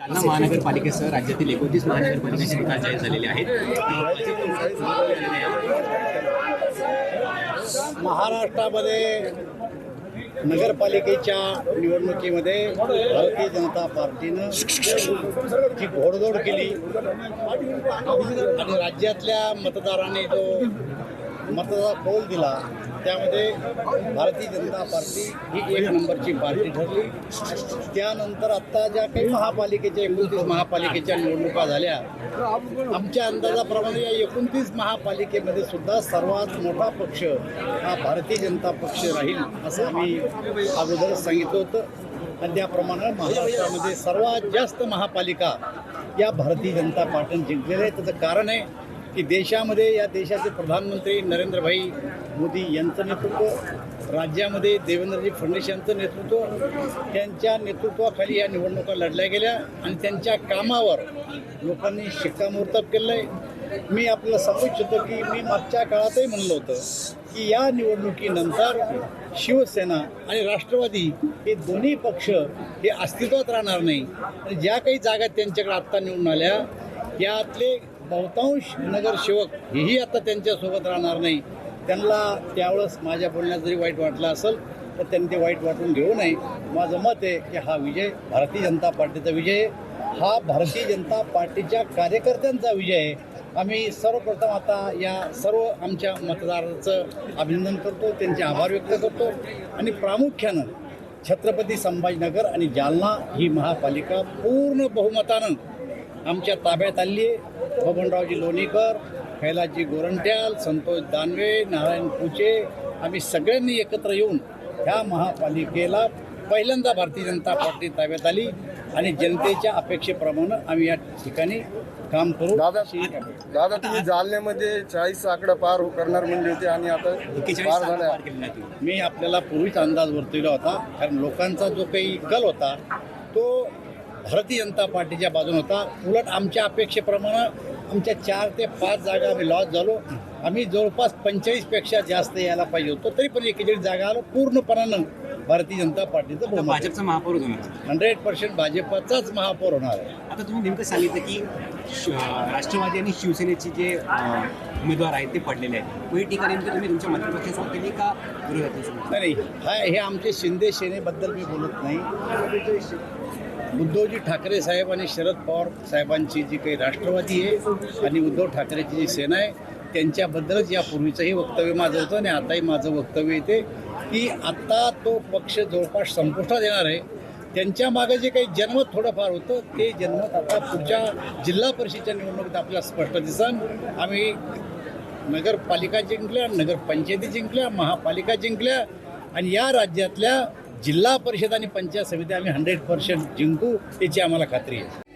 जालना महानगरपालिकेसह राज्यातील 29 महानगरपालिकांचे निकाल जाहीर झालेले आहेत. महाराष्ट्रामध्ये नगरपालिकेच्या निवडणुकीमध्ये भारतीय जनता पार्टीनं जी घोडदौड केली आणि राज्यातल्या मतदारांनी जो मतदार कौल दिला त्यामध्ये भारतीय जनता पार्टी ही एक नंबरची पार्टी ठरली. त्यानंतर आत्ता ज्या काही महापालिकेच्या 29 महापालिकेच्या निवडणुका झाल्या, आमच्या अंदाजाप्रमाणे या 29 महापालिकेमध्ये सुद्धा सर्वात मोठा पक्ष हा भारतीय जनता पक्ष राहील असं आम्ही अगोदरच सांगितलं होतं. आणि त्याप्रमाणे महाराष्ट्रामध्ये सर्वात जास्त महापालिका या भारतीय जनता पार्टीने जिंकलेल्या आहेत. त्याचं कारण आहे की देशामध्ये या देशाचे प्रधानमंत्री नरेंद्रभाई मोदी यांचं नेतृत्व, राज्यामध्ये देवेंद्रजी फडणवीस यांचं नेतृत्व, त्यांच्या नेतृत्वाखाली या निवडणुका लढल्या गेल्या आणि त्यांच्या कामावर लोकांनी शिक्कामोर्तब केलं आहे. मी आपल्याला सांगू इच्छितो की मी मागच्या काळातही म्हणलं होतं की या निवडणुकीनंतर शिवसेना आणि राष्ट्रवादी हे दोन्ही पक्ष हे अस्तित्वात राहणार नाही आणि ज्या काही जागा त्यांच्याकडे आत्ता निवडून आल्या यातले बहुतांश नगरसेवक हेही आता त्यांच्यासोबत राहणार नाही. त्यांना त्यावेळेस माझ्या बोलण्यात जरी वाईट वाटलं असेल तर त्यांनी ते वाईट वाटून घेऊ नये. माझं मत आहे की हा विजय भारतीय जनता पार्टीचा विजय आहे, हा भारतीय जनता पार्टीच्या कार्यकर्त्यांचा विजय आहे. आम्ही सर्वप्रथम आता या सर्व आमच्या मतदाराचं अभिनंदन करतो, त्यांचे आभार व्यक्त करतो आणि प्रामुख्यानं छत्रपती संभाजीनगर आणि जालना ही महापालिका पूर्ण बहुमतानं आमच्या ताब्यात आली आहे. बबनरावजी लोणीकर, कैलासजी गोरंट्याल, संतोष दानवे, नारायण पुचे आम्ही सगळ्यांनी एकत्र येऊन ह्या महापालिकेला पहिल्यांदा भारतीय जनता पार्टी ताब्यात आली आणि जनतेच्या अपेक्षेप्रमाणे आम्ही या ठिकाणी काम करू. दादा तुम्ही जालन्यामध्ये 40 आकडा पार करणार म्हणले होते आणि आता 41 पार झाला. मी आपल्याला पूर्वीच अंदाज वर्तविला होता, कारण लोकांचा जो काही कल होता तो भारतीय जनता पार्टीच्या बाजूने होता. उलट आमच्या अपेक्षेप्रमाणे आमच्या 4 ते 5 जागा आम्ही लॉस झालो. आम्ही जवळपास 45पेक्षा जास्त यायला पाहिजे होतो, तरी पण 41 जागा आलो. पूर्णपणानं भारतीय जनता पार्टीचं बहुमत, भाजपचा महापौर होणार 100% भाजपचाच महापौर होणार आहे. आता तुम्ही नेमकं सांगितलं की राष्ट्रवादी आणि शिवसेनेचे जे उमेदवार आहेत ते पडलेले आहेत. ही टीका नेमकी तुम्ही तुमच्या मंत्रिपक्षासोबत केली का विरोधात? नाही, हे आमचे शिंदे सेनेबद्दल मी बोलत नाही. उद्धवजी ठाकरे साहेब आणि शरद पवार साहेबांची जी काही राष्ट्रवादी आहे आणि उद्धव ठाकरेची जी सेना आहे त्यांच्याबद्दलच यापूर्वीचंही वक्तव्य माझं होतं आणि आताही माझं वक्तव्य येते की आत्ता तो पक्ष जवळपास संपुष्टात येणार आहे. त्यांच्या मागे जे काही जनमत थोडंफार होतं ते जनमत आता पुढच्या जिल्हा परिषदेच्या निवडणुकीत आपल्याला स्पष्ट दिसन. आम्ही नगरपालिका जिंकल्या, नगरपंचायती जिंकल्या, महापालिका जिंकल्या आणि या राज्यातल्या जिल्हा परिषद आणि पंचायत समिती आम्ही 100% जिंकू याची आम्हाला खात्री आहे.